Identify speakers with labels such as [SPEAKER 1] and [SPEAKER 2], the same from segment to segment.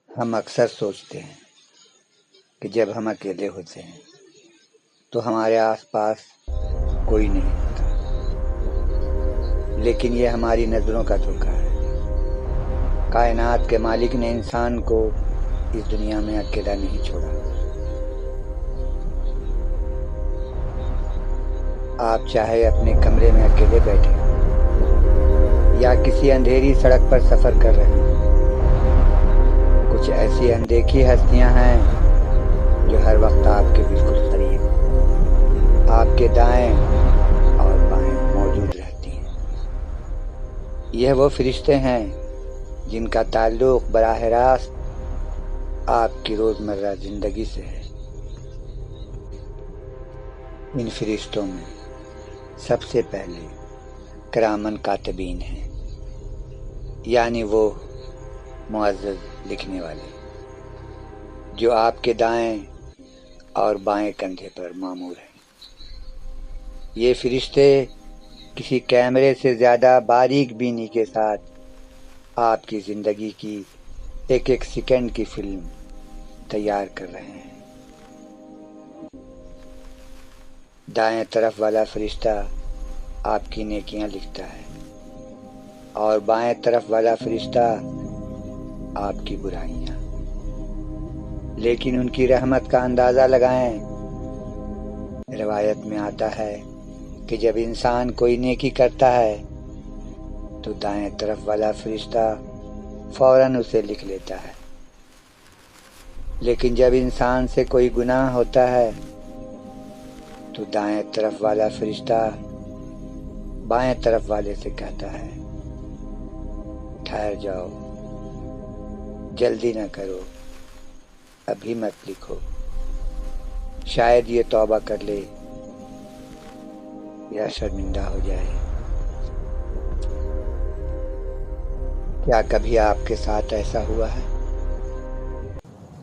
[SPEAKER 1] ہم اکثر سوچتے ہیں کہ جب ہم اکیلے ہوتے ہیں تو ہمارے آس پاس کوئی نہیں ہوتا، لیکن یہ ہماری نظروں کا دھوکہ ہے۔ کائنات کے مالک نے انسان کو اس دنیا میں اکیلا نہیں چھوڑا۔ آپ چاہے اپنے کمرے میں اکیلے بیٹھے یا کسی اندھیری سڑک پر سفر کر رہے ہیں، کچھ ایسی اندیکھی ہستیاں ہیں جو ہر وقت آپ کے بالکل قریب، آپ کے دائیں اور بائیں موجود رہتی ہیں۔ یہ وہ فرشتے ہیں جن کا تعلق براہ راست آپ کی روزمرہ زندگی سے ہے۔ ان فرشتوں میں سب سے پہلے کرامن کاتبین ہیں، یعنی وہ معزز لکھنے والے جو آپ کے دائیں اور بائیں کندھے پر مامور ہیں۔ یہ فرشتے کسی کیمرے سے زیادہ باریک بینی کے ساتھ آپ کی زندگی کی ایک ایک سیکنڈ کی فلم تیار کر رہے ہیں۔ دائیں طرف والا فرشتہ آپ کی نیکیاں لکھتا ہے اور بائیں طرف والا فرشتہ آپ کی برائیاں۔ لیکن ان کی رحمت کا اندازہ لگائیں۔ روایت میں آتا ہے کہ جب انسان کوئی نیکی کرتا ہے تو دائیں طرف والا فرشتہ فوراً اسے لکھ لیتا ہے، لیکن جب انسان سے کوئی گناہ ہوتا ہے تو دائیں طرف والا فرشتہ بائیں طرف والے سے کہتا ہے، ٹھہر جاؤ، جلدی نہ کرو، ابھی مت لکھو، شاید یہ توبہ کر لے یا شرمندہ ہو جائے۔ کیا کبھی آپ کے ساتھ ایسا ہوا ہے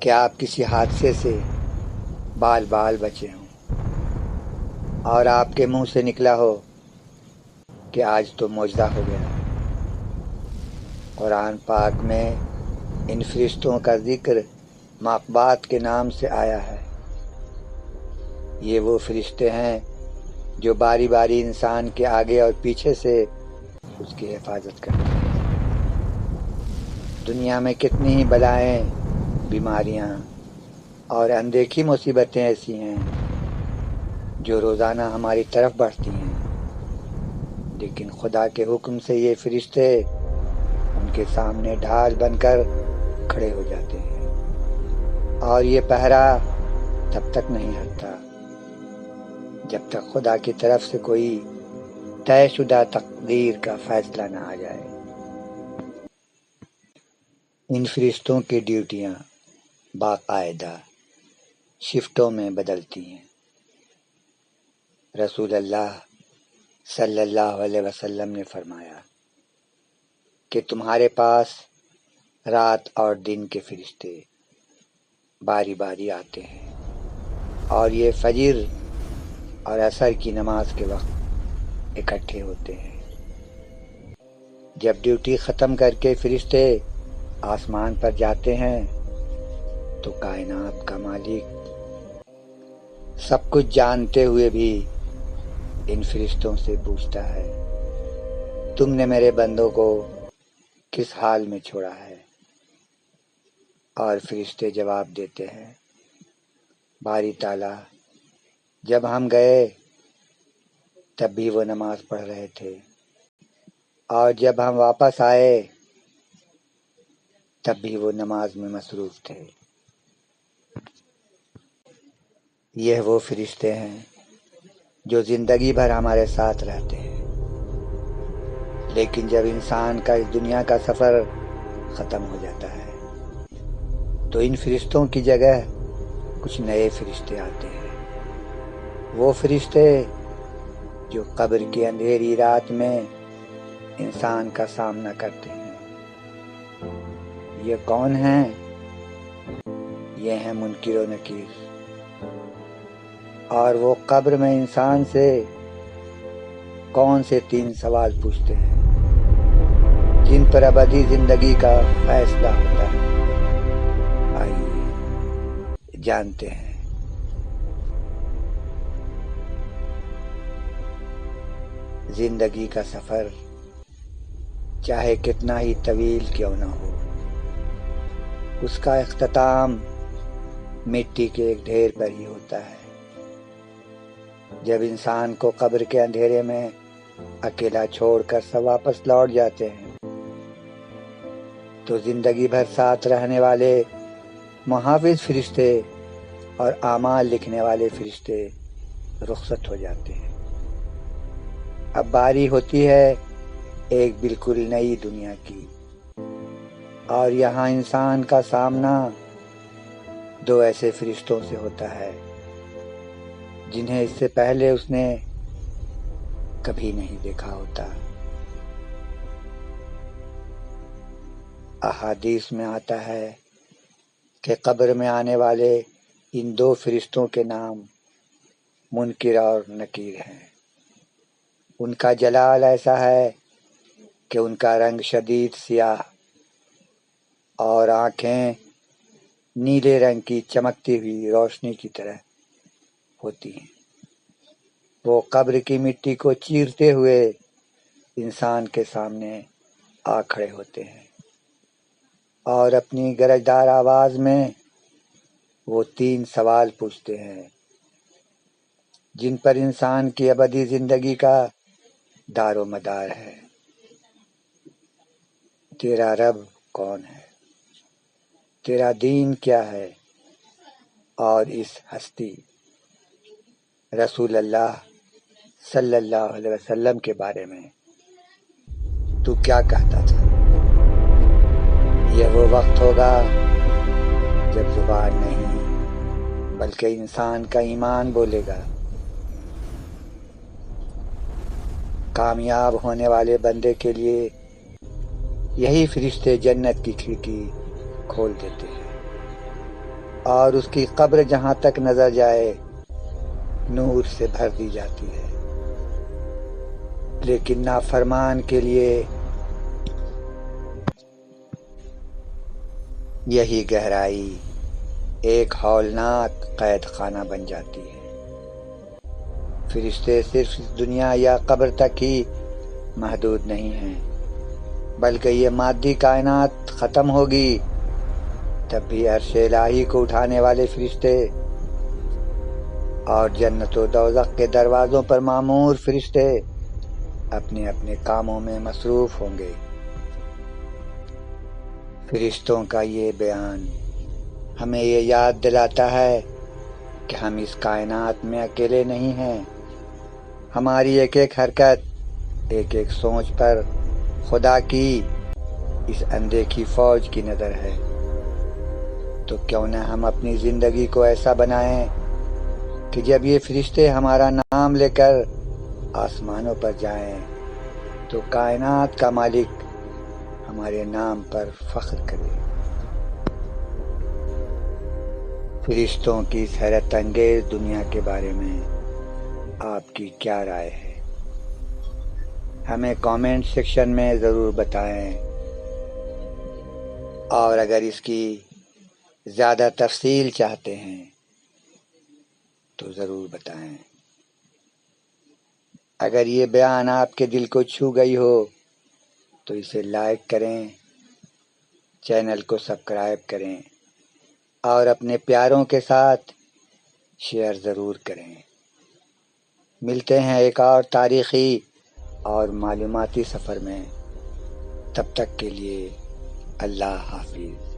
[SPEAKER 1] کہ آپ کسی حادثے سے بال بال بچے ہوں اور آپ کے منہ سے نکلا ہو کہ آج تو معجزہ ہو گیا؟ قرآن پاک میں ان فرشتوں کا ذکر مقبات کے نام سے آیا ہے۔ یہ وہ فرشتے ہیں جو باری باری انسان کے آگے اور پیچھے سے اس کی حفاظت کرتے ہیں۔ دنیا میں کتنی ہی بلائیں، بیماریاں اور اندیکھی مصیبتیں ایسی ہیں جو روزانہ ہماری طرف بڑھتی ہیں، لیکن خدا کے حکم سے یہ فرشتے ان کے سامنے ڈھال بن کر کھڑے ہو جاتے ہیں، اور یہ پہرا تب تک نہیں ہٹتا جب تک خدا کی طرف سے کوئی طے شدہ تقدیر کا فیصلہ نہ آ جائے۔ ان فرشتوں کی ڈیوٹیاں باقاعدہ شفٹوں میں بدلتی ہیں۔ رسول اللہ صلی اللہ علیہ وسلم نے فرمایا کہ تمہارے پاس رات اور دن کے فرشتے باری باری آتے ہیں، اور یہ فجر اور عصر کی نماز کے وقت اکٹھے ہوتے ہیں۔ جب ڈیوٹی ختم کر کے فرشتے آسمان پر جاتے ہیں تو کائنات کا مالک سب کچھ جانتے ہوئے بھی ان فرشتوں سے پوچھتا ہے، تم نے میرے بندوں کو کس حال میں چھوڑا ہے؟ اور فرشتے جواب دیتے ہیں، باری تعالیٰ، جب ہم گئے تب بھی وہ نماز پڑھ رہے تھے، اور جب ہم واپس آئے تب بھی وہ نماز میں مصروف تھے۔ یہ وہ فرشتے ہیں جو زندگی بھر ہمارے ساتھ رہتے ہیں، لیکن جب انسان کا اس دنیا کا سفر ختم ہو جاتا ہے تو ان فرشتوں کی جگہ کچھ نئے فرشتے آتے ہیں۔ وہ فرشتے جو قبر کی اندھیری رات میں انسان کا سامنا کرتے ہیں۔ یہ کون ہیں؟ یہ ہیں منکر و نکیر، اور وہ قبر میں انسان سے کون سے 3 سوال پوچھتے ہیں جن پر ابدی زندگی کا فیصلہ ہوتا ہے۔ جانتے ہیں۔ زندگی کا سفر چاہے کتنا ہی طویل کیوں نہ ہو، اس کا اختتام مٹی کے ایک ڈھیر پر ہی ہوتا ہے۔ جب انسان کو قبر کے اندھیرے میں اکیلا چھوڑ کر سب واپس لوٹ جاتے ہیں تو زندگی بھر ساتھ رہنے والے محافظ فرشتے اور اعمال لکھنے والے فرشتے رخصت ہو جاتے ہیں۔ اب باری ہوتی ہے ایک بالکل نئی دنیا کی، اور یہاں انسان کا سامنا دو ایسے فرشتوں سے ہوتا ہے جنہیں اس سے پہلے اس نے کبھی نہیں دیکھا ہوتا۔ احادیث میں آتا ہے کہ قبر میں آنے والے ان دو فرشتوں کے نام منکر اور نکیر ہیں۔ ان کا جلال ایسا ہے کہ ان کا رنگ شدید سیاہ اور آنکھیں نیلے رنگ کی چمکتی ہوئی روشنی کی طرح ہوتی ہیں۔ وہ قبر کی مٹی کو چیرتے ہوئے انسان کے سامنے آ کھڑے ہوتے ہیں، اور اپنی گرجدار آواز میں وہ 3 سوال پوچھتے ہیں جن پر انسان کی ابدی زندگی کا دار و مدار ہے۔ تیرا رب کون ہے؟ تیرا دین کیا ہے؟ اور اس ہستی رسول اللہ صلی اللہ علیہ وسلم کے بارے میں تو کیا کہتا تھا؟ یہ وہ وقت ہوگا جب زبان نہیں بلکہ انسان کا ایمان بولے گا۔ کامیاب ہونے والے بندے کے لیے یہی فرشتے جنت کی کھڑکی کھول دیتے ہیں، اور اس کی قبر جہاں تک نظر جائے نور سے بھر دی جاتی ہے۔ لیکن نافرمان کے لیے یہی گہرائی ایک ہولناک قید خانہ بن جاتی ہے۔ فرشتے صرف اس دنیا یا قبر تک ہی محدود نہیں ہیں، بلکہ یہ مادی کائنات ختم ہوگی تب بھی عرش الہی کو اٹھانے والے فرشتے اور جنت و دوزخ کے دروازوں پر مامور فرشتے اپنے اپنے کاموں میں مصروف ہوں گے۔ فرشتوں کا یہ بیان ہمیں یہ یاد دلاتا ہے کہ ہم اس کائنات میں اکیلے نہیں ہیں۔ ہماری ایک ایک حرکت، ایک ایک سوچ پر خدا کی اس اندیکھی فوج کی نظر ہے۔ تو کیوں نہ ہم اپنی زندگی کو ایسا بنائیں کہ جب یہ فرشتے ہمارا نام لے کر آسمانوں پر جائیں تو کائنات کا مالک ہمارے نام پر فخر کرے۔ فرشتوں کی اس حیرت انگیز دنیا کے بارے میں آپ کی کیا رائے ہے؟ ہمیں کامنٹ سیکشن میں ضرور بتائیں، اور اگر اس کی زیادہ تفصیل چاہتے ہیں تو ضرور بتائیں۔ اگر یہ بیان آپ کے دل کو چھو گئی ہو تو اسے لائک کریں، چینل کو سبسکرائب کریں، اور اپنے پیاروں کے ساتھ شیئر ضرور کریں۔ ملتے ہیں ایک اور تاریخی اور معلوماتی سفر میں، تب تک کے لیے اللہ حافظ۔